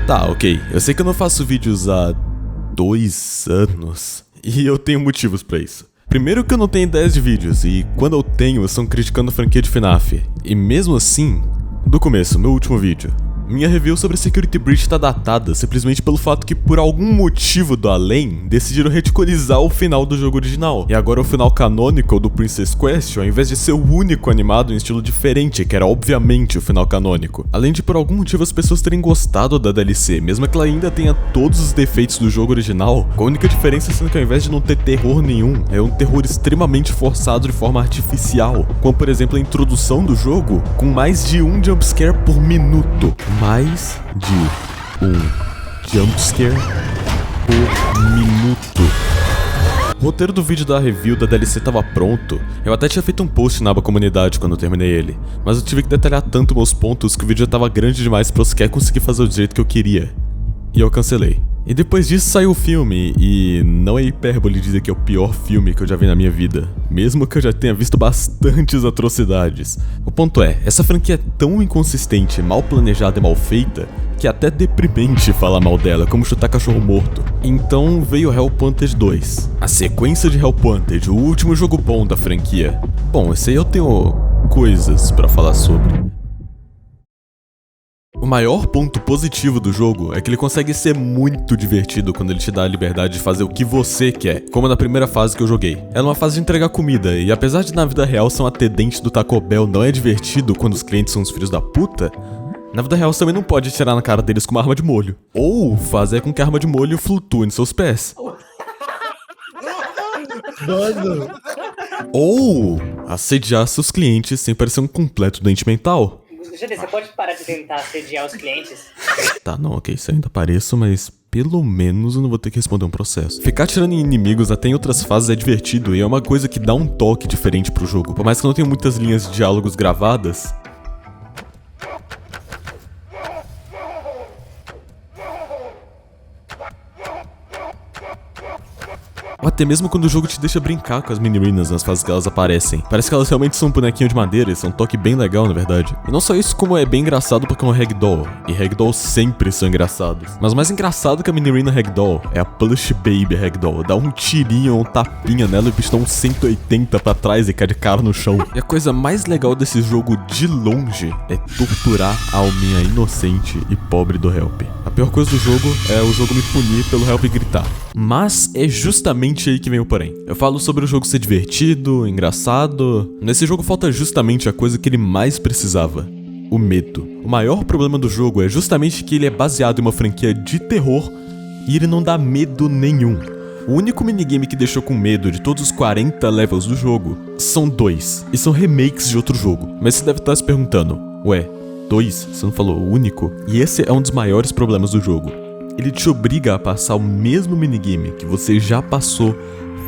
Tá, ok. Eu sei que eu não faço vídeos há 2 anos. E eu tenho motivos pra isso. Primeiro que eu não tenho ideias de vídeos, e quando eu tenho, são criticando a franquia de FNAF. E mesmo assim, do começo, meu último vídeo, minha review sobre Security Breach tá datada simplesmente pelo fato que, por algum motivo do além, decidiram reticulizar o final do jogo original. E agora o final canônico do Princess Quest, ao invés de ser o único animado em estilo diferente, que era obviamente o final canônico. Além de, por algum motivo, as pessoas terem gostado da DLC, mesmo que ela ainda tenha todos os defeitos do jogo original, com a única diferença sendo que ao invés de não ter terror nenhum, é um terror extremamente forçado de forma artificial, como por exemplo a introdução do jogo, com mais de um jumpscare por minuto. Mais de um jumpscare por minuto. O roteiro do vídeo da review da DLC tava pronto. Eu até tinha feito um post na aba comunidade quando eu terminei ele, mas eu tive que detalhar tanto meus pontos que o vídeo já tava grande demais pra eu sequer conseguir fazer do jeito que eu queria. E eu cancelei. E depois disso saiu o filme, e não é hipérbole dizer que é o pior filme que eu já vi na minha vida, mesmo que eu já tenha visto bastantes atrocidades. O ponto é, essa franquia é tão inconsistente, mal planejada e mal feita, que é até deprimente falar mal dela, como chutar cachorro morto. Então veio Hellpointed 2, a sequência de Hellpointed, o último jogo bom da franquia. Bom, esse aí eu tenho coisas pra falar sobre. O maior ponto positivo do jogo é que ele consegue ser muito divertido quando ele te dá a liberdade de fazer o que você quer, como na primeira fase que eu joguei. Ela é uma fase de entregar comida, e apesar de na vida real ser um atendente do Taco Bell não é divertido quando os clientes são os filhos da puta, na vida real você também não pode atirar na cara deles com uma arma de molho, ou fazer com que a arma de molho flutue nos seus pés. Ou assediar seus clientes sem parecer um completo doente mental. Júlio, você pode parar de tentar assediar os clientes? Tá, não, ok, isso ainda pareço, mas pelo menos eu não vou ter que responder um processo. Ficar atirando em inimigos até em outras fases é divertido e é uma coisa que dá um toque diferente pro jogo. Por mais que não tenha muitas linhas de diálogos gravadas, ou até mesmo quando o jogo te deixa brincar com as mini-minas nas fases que elas aparecem. Parece que elas realmente são um bonequinho de madeira, isso é um toque bem legal na verdade. E não só isso, como é bem engraçado porque é um ragdoll, e ragdoll sempre são engraçados. Mas o mais engraçado que a mini-mina ragdoll é a Plush Baby Ragdoll. Dá um tirinho ou um tapinha nela e o bicho dá um 180 pra trás e cai de cara no chão. E a coisa mais legal desse jogo de longe é torturar a alminha inocente e pobre do Help. A pior coisa do jogo é o jogo me punir pelo Help gritar. Mas é justamente aí que vem o porém. Eu falo sobre o jogo ser divertido, engraçado. Nesse jogo falta justamente a coisa que ele mais precisava: o medo. O maior problema do jogo é justamente que ele é baseado em uma franquia de terror e ele não dá medo nenhum. O único minigame que deixou com medo de todos os 40 levels do jogo são 2, e são remakes de outro jogo. Mas você deve estar se perguntando, ué, 2? Você não falou o único? E esse é um dos maiores problemas do jogo. Ele te obriga a passar o mesmo minigame que você já passou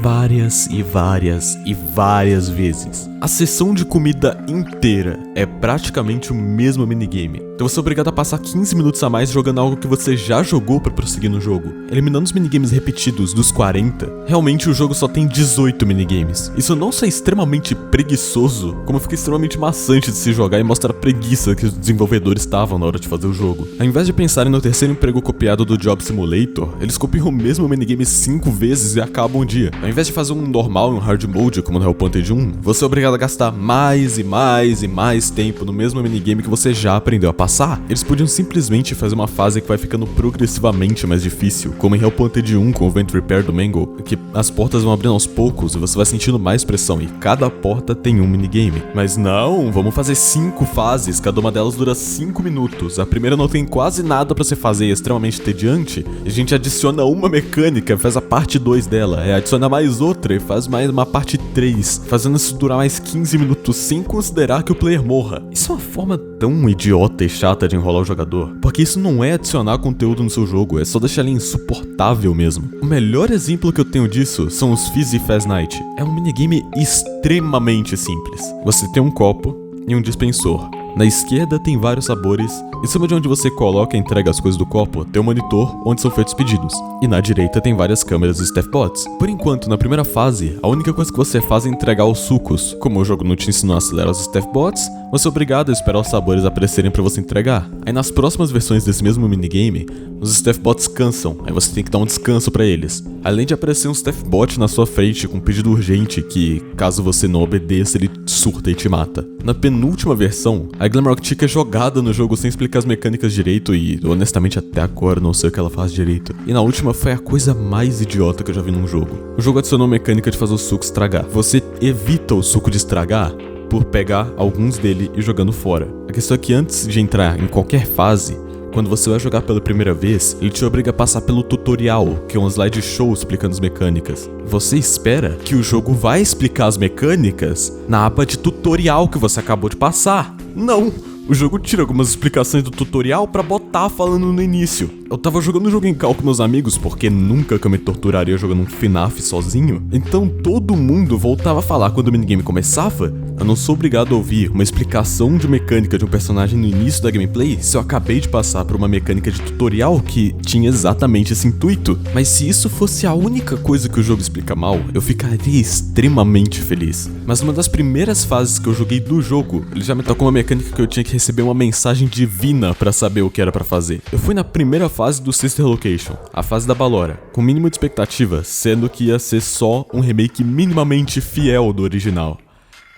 várias e várias e várias vezes. A sessão de comida inteira é praticamente o mesmo minigame. Então você é obrigado a passar 15 minutos a mais jogando algo que você já jogou pra prosseguir no jogo. Eliminando os minigames repetidos dos 40, realmente o jogo só tem 18 minigames. Isso não só é extremamente preguiçoso, como fica extremamente maçante de se jogar e mostra a preguiça que os desenvolvedores estavam na hora de fazer o jogo. Ao invés de pensarem no terceiro emprego copiado do Job Simulator, eles copiam o mesmo minigame 5 vezes e acabam o dia. Ao invés de fazer um normal e um hard mode, como no Hellpointed 1, você é obrigado a gastar mais e mais e mais tempo no mesmo minigame que você já aprendeu a passar. Eles podiam simplesmente fazer uma fase que vai ficando progressivamente mais difícil, como em Hellpointed 1 com o Vent Repair do Mangle, que as portas vão abrindo aos poucos e você vai sentindo mais pressão, e cada porta tem um minigame. Mas não, vamos fazer 5 fases, cada uma delas dura 5 minutos. A primeira não tem quase nada pra você fazer, é extremamente tediante, e a gente adiciona uma mecânica, faz a parte 2 dela, adiciona mais outra e faz mais uma parte 3, fazendo isso durar mais 15 minutos sem considerar que o player morra. Isso é uma forma tão idiota e chata de enrolar o jogador, porque isso não é adicionar conteúdo no seu jogo, é só deixar ele insuportável mesmo. O melhor exemplo que eu tenho disso são os Fizzy Fast Night. É um minigame extremamente simples. Você tem um copo e um dispensor. Na esquerda tem vários sabores, em cima de onde você coloca e entrega as coisas do copo, tem um monitor onde são feitos pedidos. E na direita tem várias câmeras e staff bots. Por enquanto, na primeira fase, a única coisa que você faz é entregar os sucos. Como o jogo não te ensinou a acelerar os staff bots, você é obrigado a esperar os sabores aparecerem pra você entregar. Aí nas próximas versões desse mesmo minigame, os staff bots cansam, aí você tem que dar um descanso pra eles. Além de aparecer um staff bot na sua frente com um pedido urgente que, caso você não obedeça, ele surta e te mata. Na penúltima versão, a Glamrock Chica é jogada no jogo sem explicar as mecânicas direito e, honestamente, até agora não sei o que ela faz direito. E na última foi a coisa mais idiota que eu já vi num jogo. O jogo adicionou a mecânica de fazer o suco estragar. Você evita o suco de estragar por pegar alguns dele e jogando fora. A questão é que antes de entrar em qualquer fase, quando você vai jogar pela primeira vez, ele te obriga a passar pelo tutorial, que é um slideshow explicando as mecânicas. Você espera que o jogo vai explicar as mecânicas na aba de tutorial que você acabou de passar. Não! O jogo tira algumas explicações do tutorial pra botar falando no início. Eu tava jogando o jogo em cal com meus amigos, porque nunca que eu me torturaria jogando um FNAF sozinho. Então todo mundo voltava a falar quando o minigame começava. Eu não sou obrigado a ouvir uma explicação de mecânica de um personagem no início da gameplay se eu acabei de passar por uma mecânica de tutorial que tinha exatamente esse intuito. Mas se isso fosse a única coisa que o jogo explica mal, eu ficaria extremamente feliz. Mas numa das primeiras fases que eu joguei do jogo, ele já me tocou uma mecânica que eu tinha que receber uma mensagem divina pra saber o que era pra fazer. Eu fui na primeira fase do Sister Location, a fase da Ballora, com mínimo de expectativa, sendo que ia ser só um remake minimamente fiel do original.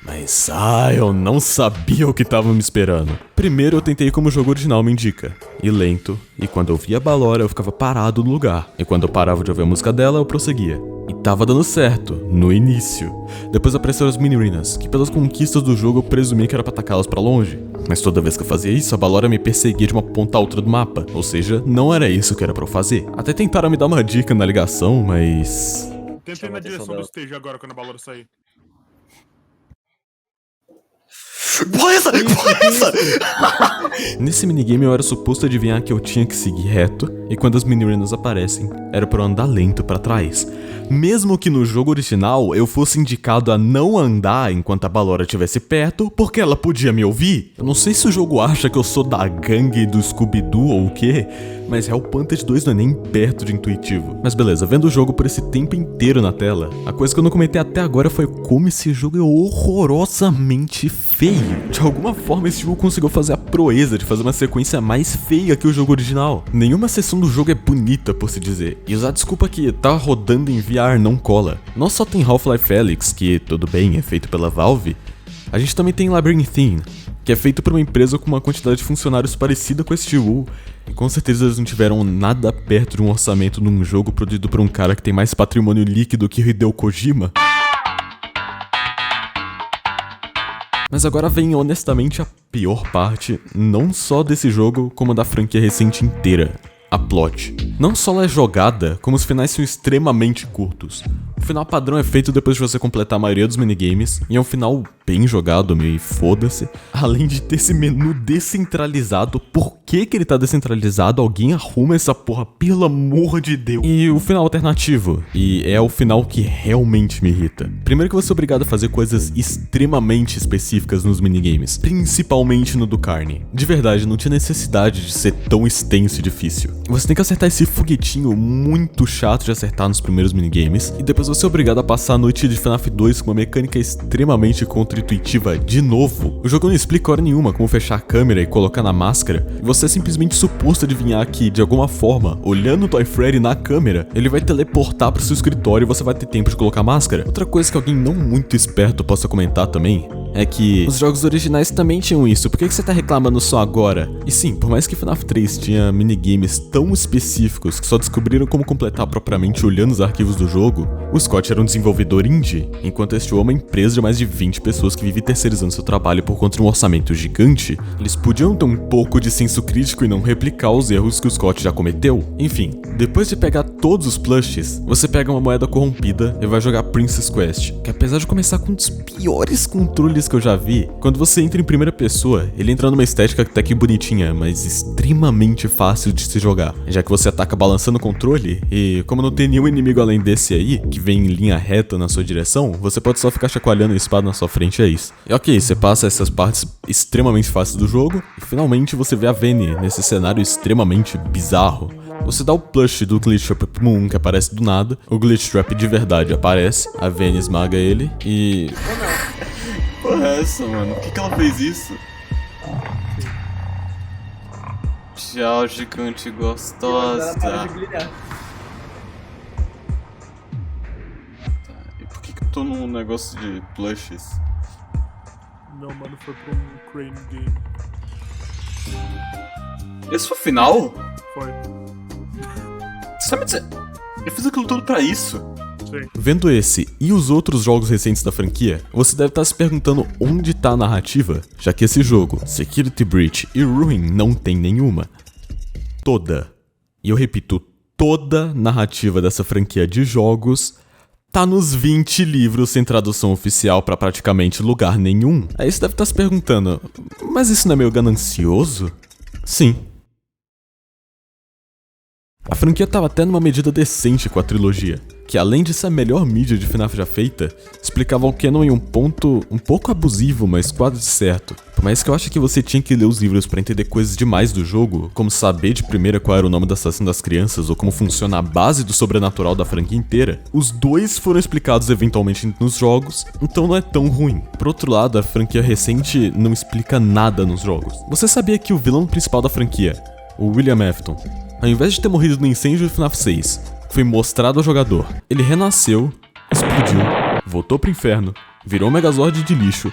Mas, eu não sabia o que tava me esperando. Primeiro eu tentei como o jogo original me indica, e lento, e quando eu via a Ballora eu ficava parado no lugar, e quando eu parava de ouvir a música dela eu prosseguia. E tava dando certo, no início. Depois apareceram as mini-arenas, que pelas conquistas do jogo eu presumia que era pra atacá-las pra longe. Mas toda vez que eu fazia isso, a Ballora me perseguia de uma ponta a outra do mapa, ou seja, não era isso que era pra eu fazer. Até tentaram me dar uma dica na ligação, mas... Tentei na direção do stage agora, quando a Ballora sair. Porra essa! Nesse minigame eu era suposto adivinhar que eu tinha que seguir reto, e quando as mini-arenas aparecem, era pra eu andar lento pra trás. Mesmo que no jogo original eu fosse indicado a não andar enquanto a Ballora estivesse perto, porque ela podia me ouvir. Eu não sei se o jogo acha que eu sou da gangue do Scooby-Doo ou o quê, mas Hellpanted 2 não é nem perto de intuitivo. Mas beleza, vendo o jogo por esse tempo inteiro na tela, a coisa que eu não comentei até agora foi como esse jogo é horrorosamente feio. De alguma forma esse jogo conseguiu fazer a proeza de fazer uma sequência mais feia que o jogo original. Nenhuma seção do jogo é bonita, por se dizer, e usar a desculpa que tá rodando em VR não cola. Não só tem Half-Life Alyx, que tudo bem, é feito pela Valve, a gente também tem Labyrinthine, que é feito por uma empresa com uma quantidade de funcionários parecida com a Steel, e com certeza eles não tiveram nada perto de um orçamento num jogo produzido por um cara que tem mais patrimônio líquido que Hideo Kojima. Mas agora vem honestamente a pior parte, não só desse jogo, como da franquia recente inteira. A plot. Não só ela é jogada, como os finais são extremamente curtos. O final padrão é feito depois de você completar a maioria dos minigames, e é um final bem jogado, meio foda-se. Além de ter esse menu descentralizado, por que ele tá descentralizado? Alguém arruma essa porra, pelo amor de Deus. E o final alternativo, e é o final que realmente me irrita. Primeiro que você é obrigado a fazer coisas extremamente específicas nos minigames, principalmente no do Carne. De verdade, não tinha necessidade de ser tão extenso e difícil. Você tem que acertar esse foguetinho muito chato de acertar nos primeiros minigames, e depois você é obrigado a passar a noite de FNAF 2 com uma mecânica extremamente contra-intuitiva de novo. O jogo não explica hora nenhuma como fechar a câmera e colocar na máscara, e você é simplesmente suposto adivinhar que, de alguma forma, olhando o Toy Freddy na câmera, ele vai teleportar pro seu escritório e você vai ter tempo de colocar a máscara. Outra coisa que alguém não muito esperto possa comentar também é que os jogos originais também tinham isso, por que você tá reclamando só agora? E sim, por mais que FNAF 3 tinha minigames tão específicos que só descobriram como completar propriamente olhando os arquivos do jogo, o Scott era um desenvolvedor indie, enquanto este é uma empresa de mais de 20 pessoas que vive terceirizando seu trabalho por conta de um orçamento gigante. Eles podiam ter um pouco de senso crítico e não replicar os erros que o Scott já cometeu. Enfim, depois de pegar todos os plushes, você pega uma moeda corrompida e vai jogar Princess Quest, que apesar de começar com um dos piores controles que eu já vi, quando você entra em primeira pessoa, ele entra numa estética até que bonitinha, mas extremamente fácil de se jogar, já que você ataca balançando o controle, e como não tem nenhum inimigo além desse aí, que vem vem em linha reta na sua direção, você pode só ficar chacoalhando a espada na sua frente, é isso. E ok, você passa essas partes extremamente fáceis do jogo, e finalmente você vê a Vayne nesse cenário extremamente bizarro. Você dá o plush do Glitch Trap Moon, que aparece do nada, o Glitch Trap de verdade aparece, a Vayne esmaga ele, e... Porra é essa, mano? Por que ela fez isso? Tchau, gigante gostosa. E por que eu tô num negócio de plushes? Não, mano, foi pra um Crane Game. Esse foi o final? Foi. Você sabe dizer... Eu fiz aquilo tudo pra isso? Sim. Vendo esse e os outros jogos recentes da franquia, você deve estar se perguntando onde tá a narrativa, já que esse jogo, Security Breach e Ruin não tem nenhuma. Toda, e eu repito, toda narrativa dessa franquia de jogos tá nos 20 livros sem tradução oficial pra praticamente lugar nenhum. Aí você deve estar se perguntando, mas isso não é meio ganancioso? Sim. A franquia tava até numa medida decente com a trilogia, que além de ser a melhor mídia de FNAF já feita, explicava o canon em um ponto um pouco abusivo, mas quase certo. Por mais que eu acho que você tinha que ler os livros pra entender coisas demais do jogo, como saber de primeira qual era o nome do assassino das crianças ou como funciona a base do sobrenatural da franquia inteira, os dois foram explicados eventualmente nos jogos, então não é tão ruim. Por outro lado, a franquia recente não explica nada nos jogos. Você sabia que o vilão principal da franquia, o William Afton, ao invés de ter morrido no incêndio de FNAF 6, foi mostrado ao jogador. Ele renasceu, explodiu, voltou pro inferno, virou um Megazord de lixo,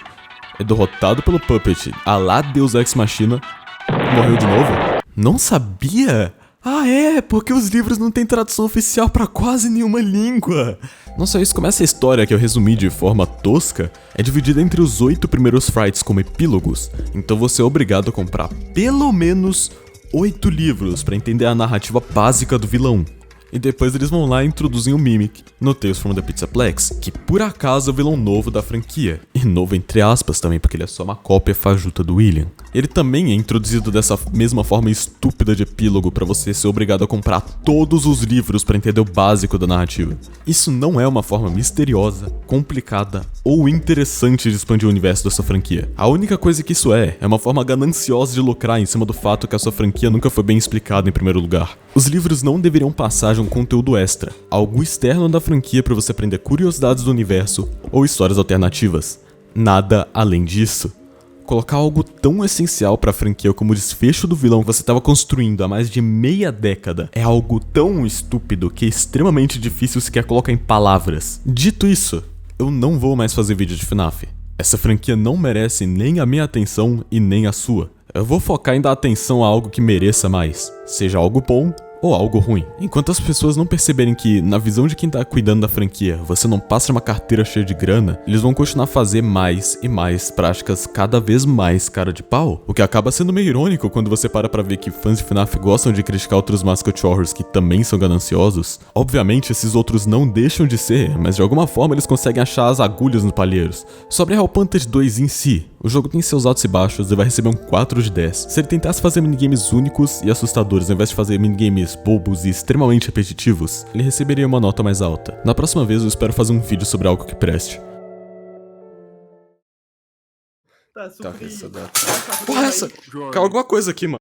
é derrotado pelo Puppet, a lá Deus Ex Machina, e morreu de novo? Não sabia? Ah é, porque os livros não têm tradução oficial pra quase nenhuma língua. Não só isso, como essa história que eu resumi de forma tosca, é dividida entre os 8 primeiros frights como epílogos, então você é obrigado a comprar pelo menos 8 livros pra entender a narrativa básica do vilão. E depois eles vão lá e introduzem o Mimic no Tales from the Pizzaplex, que por acaso é o vilão novo da franquia. E novo entre aspas também, porque ele é só uma cópia fajuta do William. Ele também é introduzido dessa mesma forma estúpida de epílogo pra você ser obrigado a comprar todos os livros pra entender o básico da narrativa. Isso não é uma forma misteriosa, complicada ou interessante de expandir o universo dessa franquia. A única coisa que isso é uma forma gananciosa de lucrar em cima do fato que a sua franquia nunca foi bem explicada em primeiro lugar. Os livros não deveriam passar de um conteúdo extra, algo externo da franquia para você aprender curiosidades do universo ou histórias alternativas. Nada além disso. Colocar algo tão essencial para a franquia como o desfecho do vilão que você estava construindo há mais de meia década é algo tão estúpido que é extremamente difícil sequer colocar em palavras. Dito isso, eu não vou mais fazer vídeo de FNAF. Essa franquia não merece nem a minha atenção e nem a sua. Eu vou focar em dar atenção a algo que mereça mais, seja algo bom ou algo ruim. Enquanto as pessoas não perceberem que, na visão de quem tá cuidando da franquia, você não passa uma carteira cheia de grana, eles vão continuar a fazer mais e mais práticas cada vez mais cara de pau, o que acaba sendo meio irônico quando você para pra ver que fãs de FNAF gostam de criticar outros mascot horrors que também são gananciosos. Obviamente esses outros não deixam de ser, mas de alguma forma eles conseguem achar as agulhas nos palheiros. Sobre Hell Punter 2 em si, o jogo tem seus altos e baixos e vai receber um 4 de 10. Se ele tentasse fazer minigames únicos e assustadores ao invés de fazer minigames bobos e extremamente repetitivos, ele receberia uma nota mais alta. Na próxima vez eu espero fazer um vídeo sobre algo que preste. Tá, Porra, essa? Caiu alguma coisa aqui, mano.